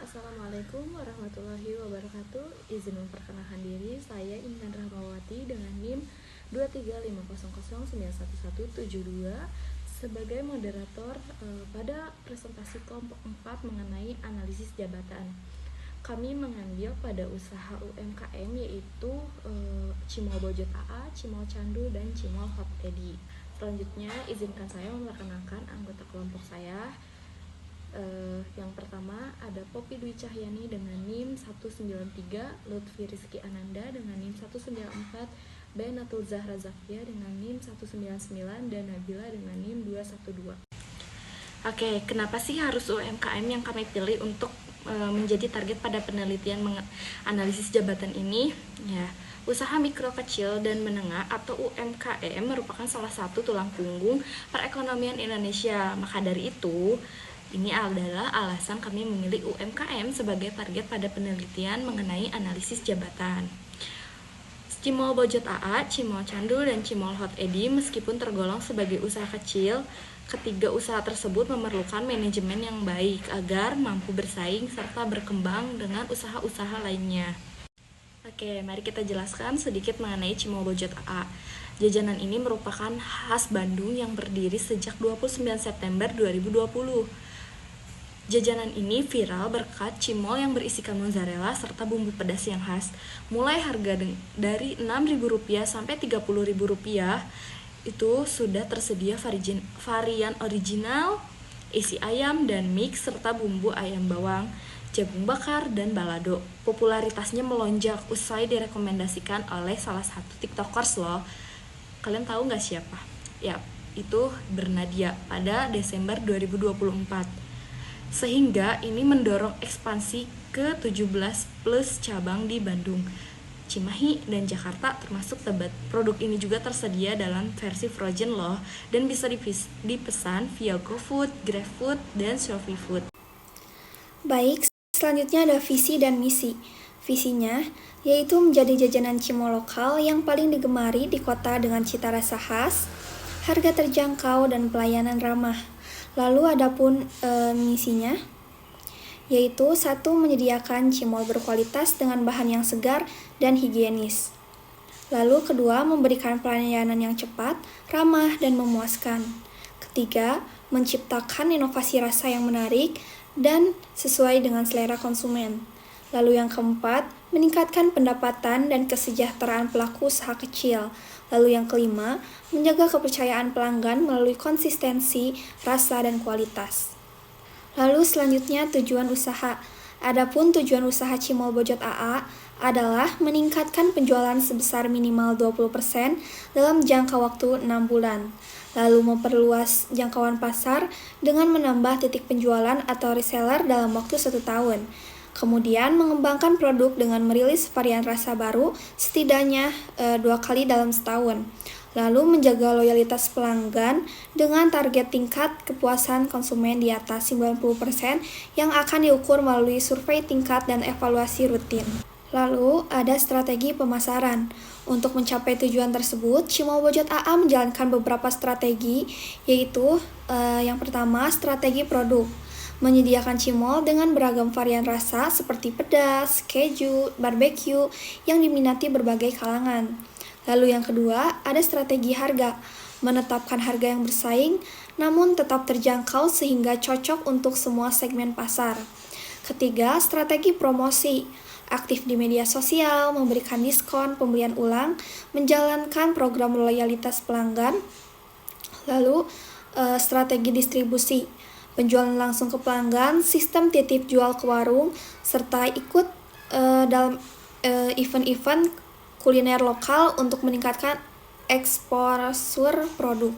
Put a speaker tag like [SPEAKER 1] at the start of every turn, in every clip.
[SPEAKER 1] Assalamualaikum warahmatullahi wabarakatuh. Izin memperkenalkan diri, saya Intan Rahmawati dengan NIM 23500911172 sebagai moderator pada presentasi kelompok 4 mengenai analisis jabatan. Kami mengambil pada usaha UMKM yaitu Cimol Bojot AA, Cimol Candu, dan Cimol Hot Edi. Selanjutnya izinkan saya memperkenalkan anggota kelompok saya. Yang pertama ada Poppy Dwi Cahyani dengan NIM 193, Lutfi Rizky Ananda dengan NIM 194, Bainatul Zahra Zakia dengan NIM 199, dan Nabila dengan NIM 212. Oke, kenapa sih harus UMKM yang kami pilih untuk menjadi target pada penelitian analisis jabatan ini? Ya, usaha mikro kecil dan menengah atau UMKM merupakan salah satu tulang punggung perekonomian Indonesia. Maka dari itu, ini adalah alasan kami memilih UMKM sebagai target pada penelitian mengenai analisis jabatan. Cimol Bojot AA, Cimol Candu, dan Cimol Hot Edi meskipun tergolong sebagai usaha kecil, ketiga usaha tersebut memerlukan manajemen yang baik agar mampu bersaing serta berkembang dengan usaha-usaha lainnya. Oke, mari kita jelaskan sedikit mengenai Cimol Bojot AA. Jajanan ini merupakan khas Bandung yang berdiri sejak 29 September 2020. Jajanan ini viral berkat cimol yang berisikan mozzarella serta bumbu pedas yang khas. Mulai harga dari Rp6.000 sampai Rp30.000 itu sudah tersedia varian original, isi ayam dan mix serta bumbu ayam bawang, jagung bakar, dan balado. Popularitasnya melonjak usai direkomendasikan oleh salah satu tiktokers loh. Kalian tahu nggak siapa? Ya, itu Bernadia pada Desember 2024. Sehingga ini mendorong ekspansi ke 17 plus cabang di Bandung, Cimahi, dan Jakarta termasuk Tebet. Produk ini juga tersedia dalam versi frozen loh dan bisa dipesan via GoFood, GrabFood, dan ShopeeFood.
[SPEAKER 2] Baik, selanjutnya ada visi dan misi. Visinya yaitu menjadi jajanan cimol lokal yang paling digemari di kota dengan cita rasa khas, harga terjangkau, dan pelayanan ramah. Lalu adapun misinya yaitu 1. Menyediakan cimol berkualitas dengan bahan yang segar dan higienis. Lalu kedua, memberikan pelayanan yang cepat, ramah, dan memuaskan. Ketiga, menciptakan inovasi rasa yang menarik dan sesuai dengan selera konsumen. Lalu yang keempat, meningkatkan pendapatan dan kesejahteraan pelaku usaha kecil. Lalu yang kelima, menjaga kepercayaan pelanggan melalui konsistensi, rasa, dan kualitas. Lalu selanjutnya tujuan usaha. Adapun tujuan usaha Cimol Bojot AA adalah meningkatkan penjualan sebesar minimal 20% dalam jangka waktu 6 bulan. Lalu memperluas jangkauan pasar dengan menambah titik penjualan atau reseller dalam waktu 1 tahun. Kemudian mengembangkan produk dengan merilis varian rasa baru setidaknya 2 kali dalam setahun. Lalu menjaga loyalitas pelanggan dengan target tingkat kepuasan konsumen di atas 90% yang akan diukur melalui survei tingkat dan evaluasi rutin. Lalu ada strategi pemasaran. Untuk mencapai tujuan tersebut, Cimol Bojot AA menjalankan beberapa strategi, yaitu yang pertama, strategi produk. Menyediakan cimol dengan beragam varian rasa seperti pedas, keju, barbecue yang diminati berbagai kalangan. Lalu yang kedua, ada strategi harga. Menetapkan harga yang bersaing namun tetap terjangkau sehingga cocok untuk semua segmen pasar. Ketiga, strategi promosi. Aktif di media sosial, memberikan diskon, pembelian ulang, menjalankan program loyalitas pelanggan. Lalu strategi distribusi. Penjualan langsung ke pelanggan, sistem titip jual ke warung, serta ikut dalam event-event kuliner lokal untuk meningkatkan eksposur produk.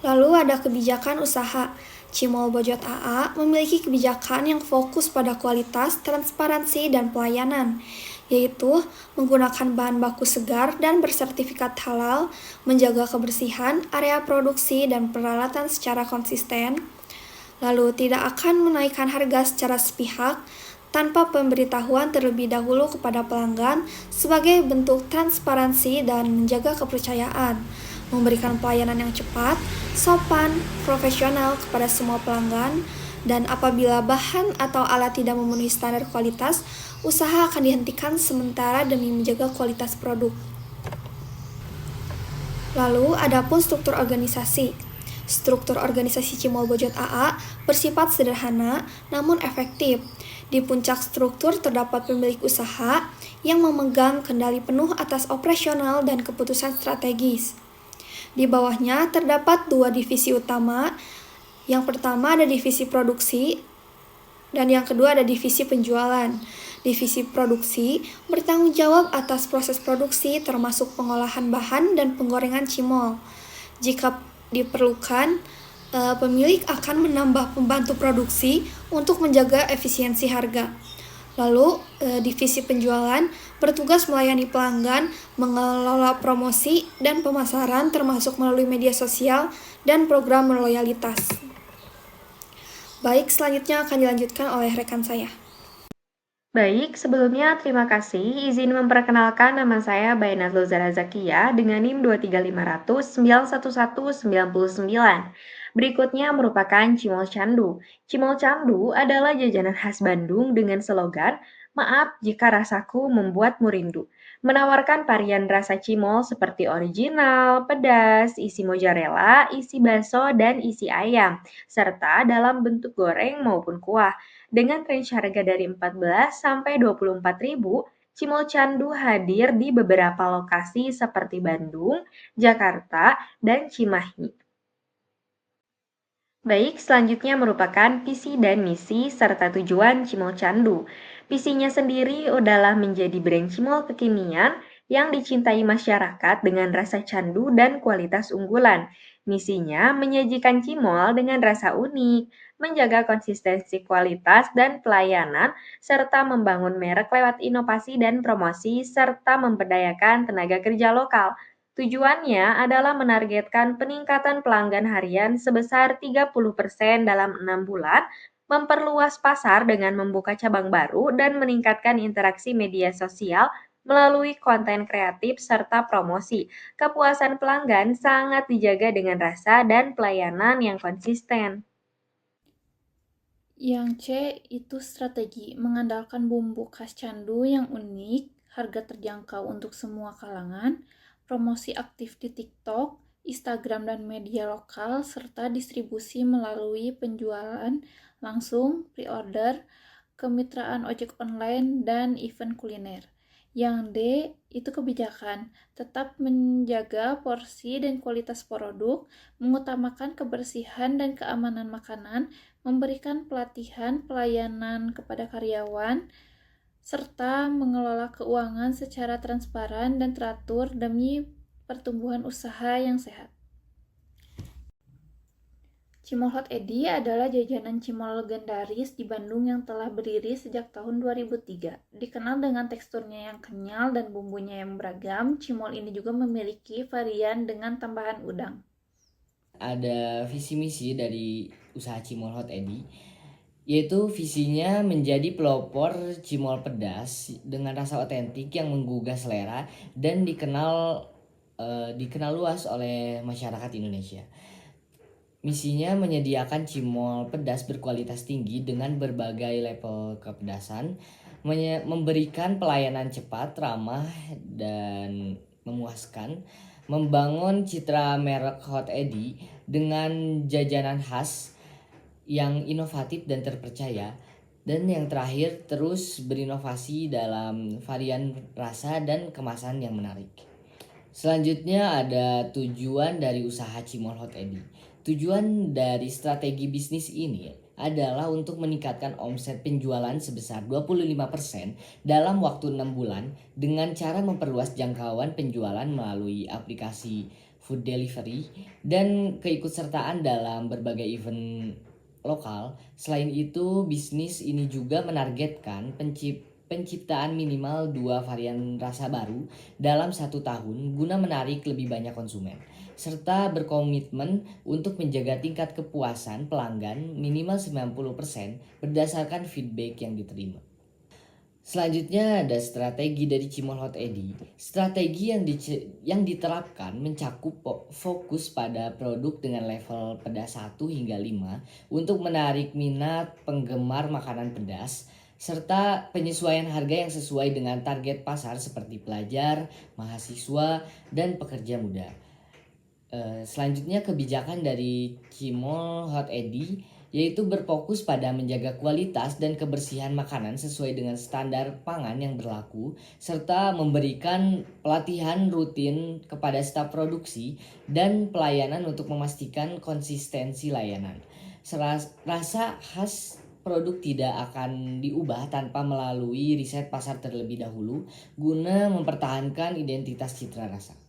[SPEAKER 2] Lalu ada kebijakan usaha. Cimol Bojot AA memiliki kebijakan yang fokus pada kualitas, transparansi, dan pelayanan, yaitu menggunakan bahan baku segar dan bersertifikat halal, menjaga kebersihan area produksi dan peralatan secara konsisten. Lalu tidak akan menaikkan harga secara sepihak tanpa pemberitahuan terlebih dahulu kepada pelanggan sebagai bentuk transparansi dan menjaga kepercayaan. Memberikan pelayanan yang cepat, sopan, profesional kepada semua pelanggan Dan apabila bahan atau alat tidak memenuhi standar kualitas, usaha akan dihentikan sementara demi menjaga kualitas produk. Lalu, adapun struktur organisasi. Struktur organisasi Cimol Bojot AA bersifat sederhana namun efektif. Di puncak struktur terdapat pemilik usaha yang memegang kendali penuh atas operasional dan keputusan strategis. Di bawahnya terdapat 2 divisi utama. Yang pertama ada divisi produksi dan yang kedua ada divisi penjualan. Divisi produksi bertanggung jawab atas proses produksi termasuk pengolahan bahan dan penggorengan cimol. Jika diperlukan, pemilik akan menambah pembantu produksi untuk menjaga efisiensi harga. Lalu, divisi penjualan bertugas melayani pelanggan, mengelola promosi dan pemasaran termasuk melalui media sosial dan program loyalitas. Baik, selanjutnya akan dilanjutkan oleh rekan saya.
[SPEAKER 3] Baik, sebelumnya terima kasih. Izin memperkenalkan nama saya Bainat Luzara Zakia dengan NIM 23500911999. Berikutnya merupakan Cimol Candu. Cimol Candu adalah jajanan khas Bandung dengan slogan, "Maaf jika rasaku membuatmu rindu." Menawarkan varian rasa cimol seperti original, pedas, isi mozzarella, isi bakso, dan isi ayam, serta dalam bentuk goreng maupun kuah. Dengan range harga dari 14 sampai 24.000, Cimol Candu hadir di beberapa lokasi seperti Bandung, Jakarta, dan Cimahi. Baik, selanjutnya merupakan visi dan misi serta tujuan Cimol Candu. Visinya sendiri adalah menjadi brand cimol kekinian yang dicintai masyarakat dengan rasa candu dan kualitas unggulan. Misinya menyajikan cimol dengan rasa unik, menjaga konsistensi kualitas dan pelayanan, serta membangun merek lewat inovasi dan promosi, serta memberdayakan tenaga kerja lokal. Tujuannya adalah menargetkan peningkatan pelanggan harian sebesar 30% dalam 6 bulan, memperluas pasar dengan membuka cabang baru, dan meningkatkan interaksi media sosial melalui konten kreatif serta promosi. Kepuasan pelanggan sangat dijaga dengan rasa dan pelayanan yang konsisten.
[SPEAKER 1] Yang C itu strategi, mengandalkan bumbu khas candu yang unik, harga terjangkau untuk semua kalangan, promosi aktif di TikTok, Instagram dan media lokal, serta distribusi melalui penjualan langsung, pre-order, kemitraan ojek online, dan event kuliner. Yang D itu kebijakan, tetap menjaga porsi dan kualitas produk, mengutamakan kebersihan dan keamanan makanan, memberikan pelatihan pelayanan kepada karyawan, serta mengelola keuangan secara transparan dan teratur demi pertumbuhan usaha yang sehat. Cimol Hot Edi adalah jajanan cimol legendaris di Bandung yang telah berdiri sejak tahun 2003. Dikenal dengan teksturnya yang kenyal dan bumbunya yang beragam, cimol ini juga memiliki varian dengan tambahan udang.
[SPEAKER 4] Ada visi misi dari usaha Cimol Hot Edi, yaitu visinya menjadi pelopor cimol pedas dengan rasa otentik yang menggugah selera dan dikenal luas oleh masyarakat Indonesia. Misinya menyediakan cimol pedas berkualitas tinggi dengan berbagai level kepedasan, memberikan pelayanan cepat, ramah, dan memuaskan, membangun citra merek Hot Edi dengan jajanan khas yang inovatif dan terpercaya, dan yang terakhir terus berinovasi dalam varian rasa dan kemasan yang menarik. Selanjutnya ada tujuan dari usaha Cimol Hot Edi. Tujuan dari strategi bisnis ini adalah untuk meningkatkan omset penjualan sebesar 25% dalam waktu 6 bulan dengan cara memperluas jangkauan penjualan melalui aplikasi food delivery dan keikutsertaan dalam berbagai event lokal. Selain itu, bisnis ini juga menargetkan penciptaan minimal 2 varian rasa baru dalam 1 tahun guna menarik lebih banyak konsumen, serta berkomitmen untuk menjaga tingkat kepuasan pelanggan minimal 90% berdasarkan feedback yang diterima. Selanjutnya ada strategi dari Cimol Hot Edi. Strategi yang diterapkan mencakup fokus pada produk dengan level pedas 1 hingga 5 untuk menarik minat penggemar makanan pedas serta penyesuaian harga yang sesuai dengan target pasar seperti pelajar, mahasiswa, dan pekerja muda. Selanjutnya kebijakan dari Cimol Hot Edi yaitu berfokus pada menjaga kualitas dan kebersihan makanan sesuai dengan standar pangan yang berlaku, serta memberikan pelatihan rutin kepada staf produksi dan pelayanan untuk memastikan konsistensi layanan. Rasa khas produk tidak akan diubah tanpa melalui riset pasar terlebih dahulu guna mempertahankan identitas citra rasa.